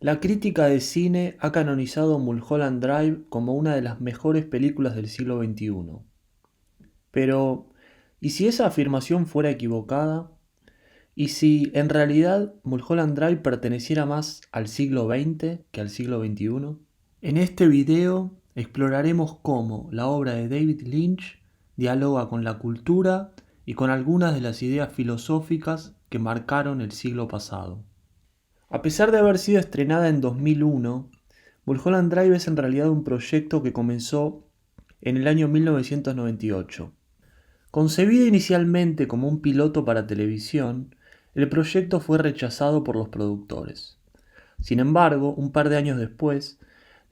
La crítica de cine ha canonizado Mulholland Drive como una de las mejores películas del siglo XXI. Pero, ¿y si esa afirmación fuera equivocada? ¿Y si en realidad Mulholland Drive perteneciera más al siglo XX que al siglo XXI? En este video exploraremos cómo la obra de David Lynch dialoga con la cultura y con algunas de las ideas filosóficas que marcaron el siglo pasado. A pesar de haber sido estrenada en 2001, Mulholland Drive es en realidad un proyecto que comenzó en el año 1998. Concebida inicialmente como un piloto para televisión, el proyecto fue rechazado por los productores. Sin embargo, un par de años después,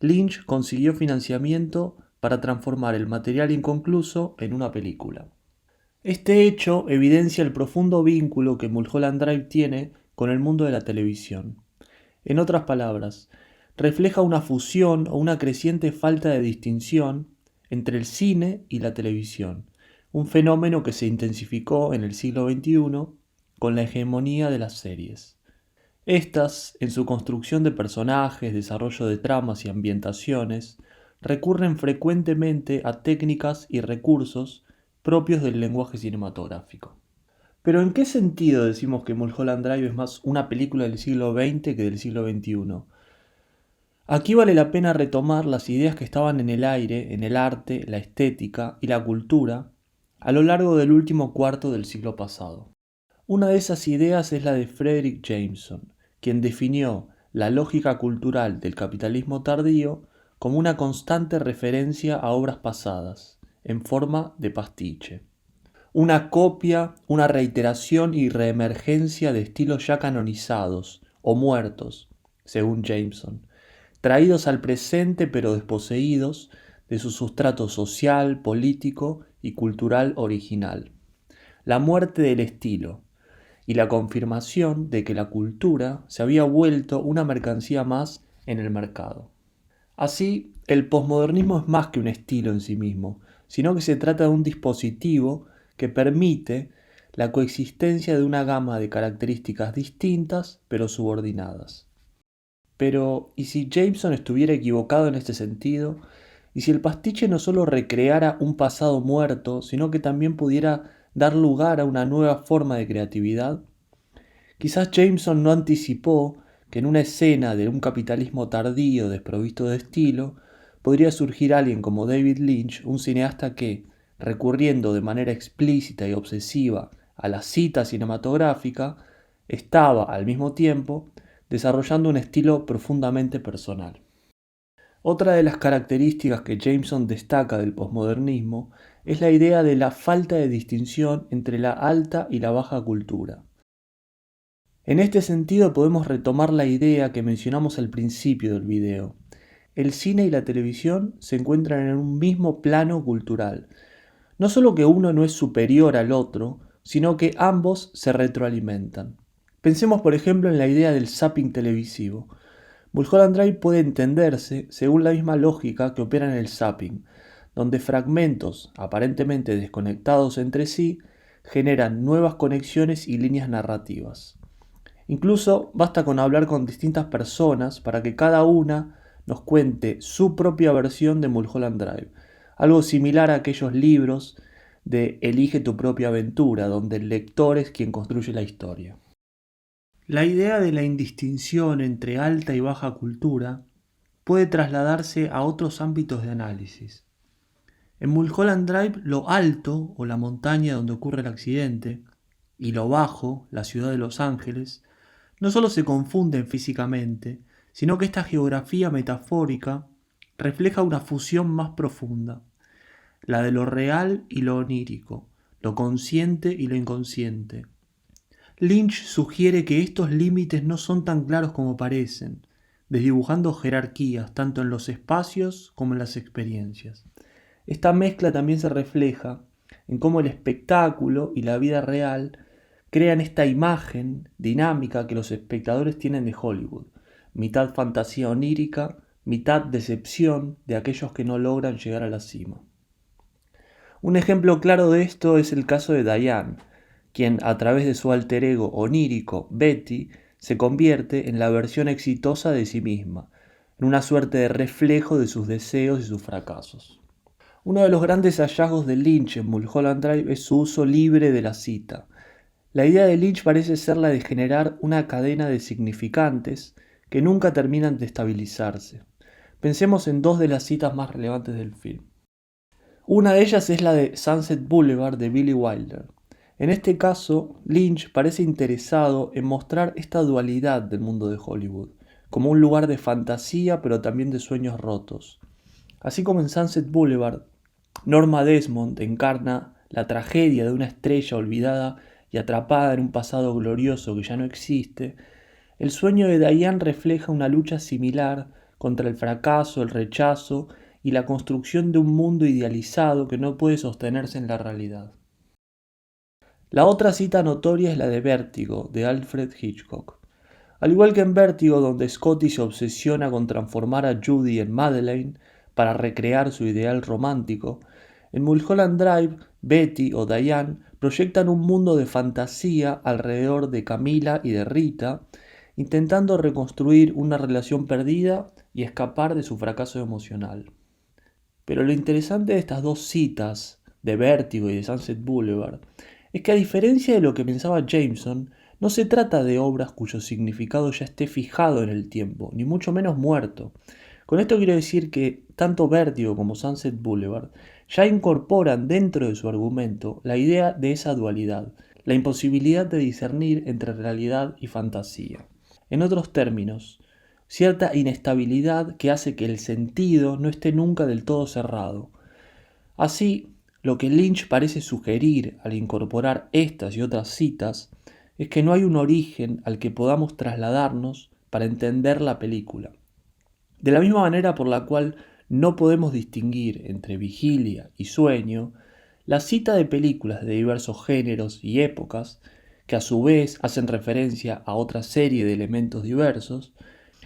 Lynch consiguió financiamiento para transformar el material inconcluso en una película. Este hecho evidencia el profundo vínculo que Mulholland Drive tiene con el mundo de la televisión. En otras palabras, refleja una fusión o una creciente falta de distinción entre el cine y la televisión, un fenómeno que se intensificó en el siglo XXI con la hegemonía de las series. Estas, en su construcción de personajes, desarrollo de tramas y ambientaciones, recurren frecuentemente a técnicas y recursos propios del lenguaje cinematográfico. Pero ¿en qué sentido decimos que Mulholland Drive es más una película del siglo XX que del siglo XXI? Aquí vale la pena retomar las ideas que estaban en el aire, en el arte, la estética y la cultura a lo largo del último cuarto del siglo pasado. Una de esas ideas es la de Fredric Jameson, quien definió la lógica cultural del capitalismo tardío como una constante referencia a obras pasadas, en forma de pastiche. Una copia, una reiteración y reemergencia de estilos ya canonizados o muertos, según Jameson, traídos al presente pero desposeídos de su sustrato social, político y cultural original. La muerte del estilo y la confirmación de que la cultura se había vuelto una mercancía más en el mercado. Así, el posmodernismo es más que un estilo en sí mismo, sino que se trata de un dispositivo que permite la coexistencia de una gama de características distintas pero subordinadas. Pero, ¿y si Jameson estuviera equivocado en este sentido? ¿Y si el pastiche no solo recreara un pasado muerto, sino que también pudiera dar lugar a una nueva forma de creatividad? Quizás Jameson no anticipó que en una escena de un capitalismo tardío desprovisto de estilo, podría surgir alguien como David Lynch, un cineasta que, recurriendo de manera explícita y obsesiva a la cita cinematográfica, estaba, al mismo tiempo, desarrollando un estilo profundamente personal. Otra de las características que Jameson destaca del posmodernismo es la idea de la falta de distinción entre la alta y la baja cultura. En este sentido podemos retomar la idea que mencionamos al principio del video. El cine y la televisión se encuentran en un mismo plano cultural. No solo que uno no es superior al otro, sino que ambos se retroalimentan. Pensemos por ejemplo en la idea del zapping televisivo. Mulholland Drive puede entenderse según la misma lógica que opera en el zapping, donde fragmentos aparentemente desconectados entre sí generan nuevas conexiones y líneas narrativas. Incluso basta con hablar con distintas personas para que cada una nos cuente su propia versión de Mulholland Drive, algo similar a aquellos libros de Elige tu propia aventura, donde el lector es quien construye la historia. La idea de la indistinción entre alta y baja cultura puede trasladarse a otros ámbitos de análisis. En Mulholland Drive, lo alto, o la montaña donde ocurre el accidente, y lo bajo, la ciudad de Los Ángeles, no solo se confunden físicamente, sino que esta geografía metafórica refleja una fusión más profunda, la de lo real y lo onírico, lo consciente y lo inconsciente. Lynch sugiere que estos límites no son tan claros como parecen, desdibujando jerarquías tanto en los espacios como en las experiencias. Esta mezcla también se refleja en cómo el espectáculo y la vida real crean esta imagen dinámica que los espectadores tienen de Hollywood, mitad fantasía onírica, mitad decepción de aquellos que no logran llegar a la cima. Un ejemplo claro de esto es el caso de Diane, quien a través de su alter ego onírico, Betty, se convierte en la versión exitosa de sí misma, en una suerte de reflejo de sus deseos y sus fracasos. Uno de los grandes hallazgos de Lynch en Mulholland Drive es su uso libre de la cita. La idea de Lynch parece ser la de generar una cadena de significantes que nunca terminan de estabilizarse. Pensemos en dos de las citas más relevantes del film. Una de ellas es la de Sunset Boulevard de Billy Wilder. En este caso, Lynch parece interesado en mostrar esta dualidad del mundo de Hollywood, como un lugar de fantasía pero también de sueños rotos. Así como en Sunset Boulevard, Norma Desmond encarna la tragedia de una estrella olvidada y atrapada en un pasado glorioso que ya no existe, el sueño de Diane refleja una lucha similar contra el fracaso, el rechazo y la construcción de un mundo idealizado que no puede sostenerse en la realidad. La otra cita notoria es la de Vértigo, de Alfred Hitchcock. Al igual que en Vértigo, donde Scotty se obsesiona con transformar a Judy en Madeleine para recrear su ideal romántico, en Mulholland Drive, Betty o Diane proyectan un mundo de fantasía alrededor de Camila y de Rita, intentando reconstruir una relación perdida y escapar de su fracaso emocional. Pero lo interesante de estas dos citas, de Vértigo y de Sunset Boulevard, es que a diferencia de lo que pensaba Jameson, no se trata de obras cuyo significado ya esté fijado en el tiempo, ni mucho menos muerto. Con esto quiero decir que tanto Vértigo como Sunset Boulevard ya incorporan dentro de su argumento la idea de esa dualidad, la imposibilidad de discernir entre realidad y fantasía. En otros términos, cierta inestabilidad que hace que el sentido no esté nunca del todo cerrado. Así, lo que Lynch parece sugerir al incorporar estas y otras citas es que no hay un origen al que podamos trasladarnos para entender la película. De la misma manera por la cual no podemos distinguir entre vigilia y sueño, la cita de películas de diversos géneros y épocas, que a su vez hacen referencia a otra serie de elementos diversos,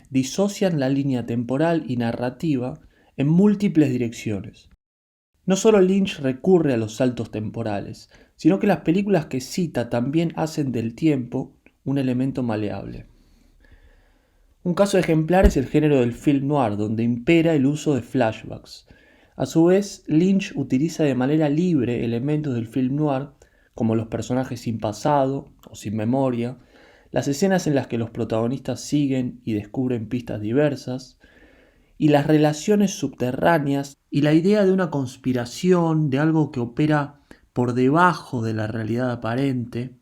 disocian la línea temporal y narrativa en múltiples direcciones. No solo Lynch recurre a los saltos temporales, sino que las películas que cita también hacen del tiempo un elemento maleable. Un caso ejemplar es el género del film noir, donde impera el uso de flashbacks. A su vez, Lynch utiliza de manera libre elementos del film noir, como los personajes sin pasado o sin memoria, las escenas en las que los protagonistas siguen y descubren pistas diversas, y las relaciones subterráneas y la idea de una conspiración, de algo que opera por debajo de la realidad aparente,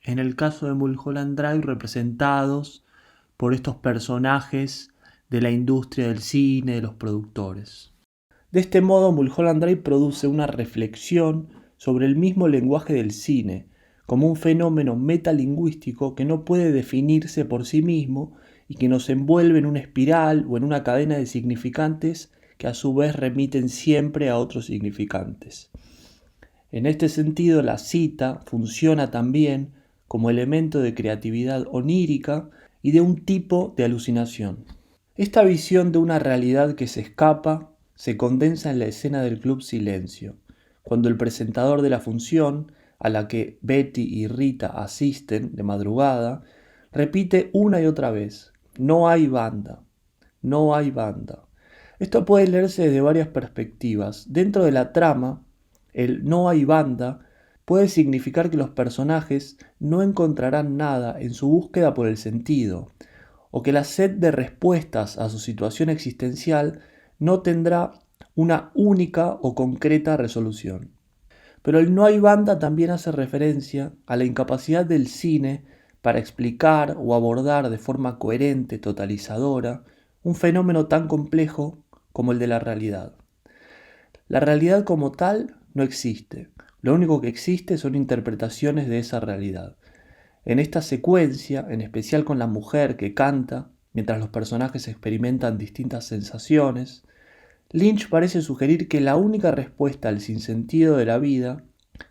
en el caso de Mulholland Drive representados por estos personajes de la industria del cine, de los productores. De este modo, Mulholland Drive produce una reflexión sobre el mismo lenguaje del cine, como un fenómeno metalingüístico que no puede definirse por sí mismo y que nos envuelve en una espiral o en una cadena de significantes que a su vez remiten siempre a otros significantes. En este sentido, la cita funciona también como elemento de creatividad onírica y de un tipo de alucinación. Esta visión de una realidad que se escapa se condensa en la escena del Club Silencio, cuando el presentador de la función, a la que Betty y Rita asisten de madrugada, repite una y otra vez: no hay banda, no hay banda. Esto puede leerse desde varias perspectivas. Dentro de la trama, el no hay banda puede significar que los personajes no encontrarán nada en su búsqueda por el sentido, o que la sed de respuestas a su situación existencial no tendrá una única o concreta resolución. Pero el no hay banda también hace referencia a la incapacidad del cine para explicar o abordar de forma coherente, totalizadora, un fenómeno tan complejo como el de la realidad. La realidad como tal no existe. Lo único que existe son interpretaciones de esa realidad. En esta secuencia, en especial con la mujer que canta, mientras los personajes experimentan distintas sensaciones, Lynch parece sugerir que la única respuesta al sinsentido de la vida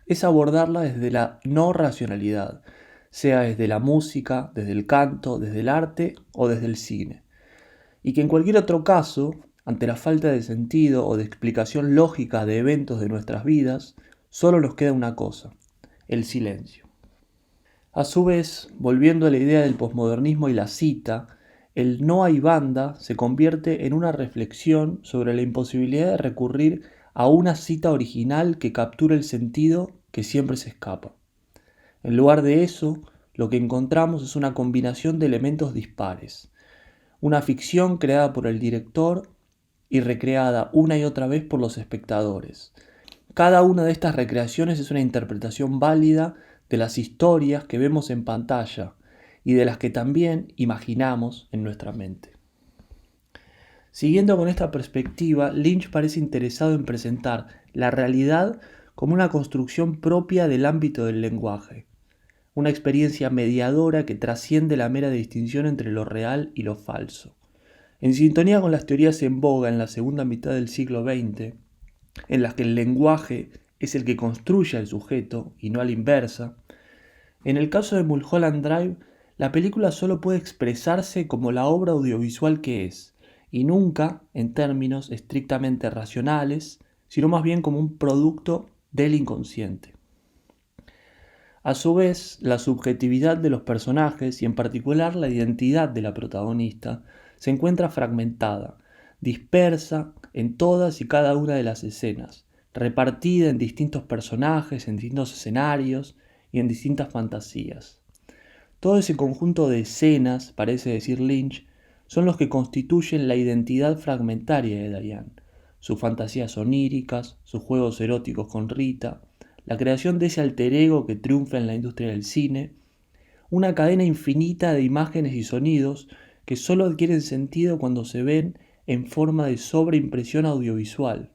es abordarla desde la no racionalidad, sea desde la música, desde el canto, desde el arte o desde el cine. Y que en cualquier otro caso, ante la falta de sentido o de explicación lógica de eventos de nuestras vidas, solo nos queda una cosa: el silencio. A su vez, volviendo a la idea del posmodernismo y la cita, el no hay banda se convierte en una reflexión sobre la imposibilidad de recurrir a una cita original que capture el sentido que siempre se escapa. En lugar de eso, lo que encontramos es una combinación de elementos dispares, una ficción creada por el director y recreada una y otra vez por los espectadores. Cada una de estas recreaciones es una interpretación válida de las historias que vemos en pantalla y de las que también imaginamos en nuestra mente. Siguiendo con esta perspectiva, Lynch parece interesado en presentar la realidad como una construcción propia del ámbito del lenguaje, una experiencia mediadora que trasciende la mera distinción entre lo real y lo falso. En sintonía con las teorías en boga en la segunda mitad del siglo XX, en las que el lenguaje es el que construye al sujeto y no a la inversa, en el caso de Mulholland Drive, la película solo puede expresarse como la obra audiovisual que es, y nunca en términos estrictamente racionales, sino más bien como un producto del inconsciente. A su vez, la subjetividad de los personajes y en particular la identidad de la protagonista se encuentra fragmentada, dispersa en todas y cada una de las escenas, repartida en distintos personajes, en distintos escenarios y en distintas fantasías. Todo ese conjunto de escenas, parece decir Lynch, son los que constituyen la identidad fragmentaria de Diane, sus fantasías oníricas, sus juegos eróticos con Rita, la creación de ese alter ego que triunfa en la industria del cine, una cadena infinita de imágenes y sonidos que solo adquieren sentido cuando se ven en forma de sobreimpresión audiovisual,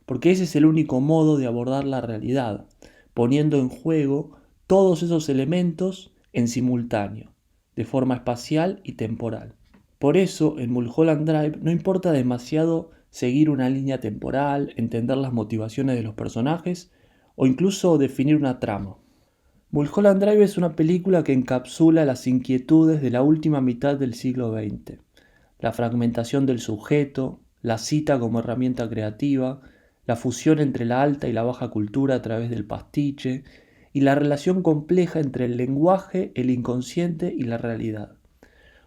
porque ese es el único modo de abordar la realidad, poniendo en juego todos esos elementos en simultáneo, de forma espacial y temporal. Por eso, en Mulholland Drive no importa demasiado seguir una línea temporal, entender las motivaciones de los personajes o incluso definir una trama. Mulholland Drive es una película que encapsula las inquietudes de la última mitad del siglo XX, la fragmentación del sujeto, la cita como herramienta creativa, la fusión entre la alta y la baja cultura a través del pastiche y la relación compleja entre el lenguaje, el inconsciente y la realidad.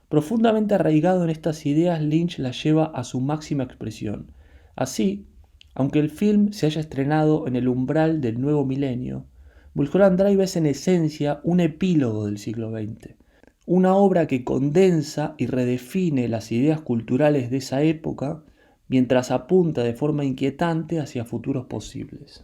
Profundamente arraigado en estas ideas, Lynch las lleva a su máxima expresión. Así, aunque el film se haya estrenado en el umbral del nuevo milenio, Mulholland Drive es en esencia un epílogo del siglo XX, una obra que condensa y redefine las ideas culturales de esa época mientras apunta de forma inquietante hacia futuros posibles.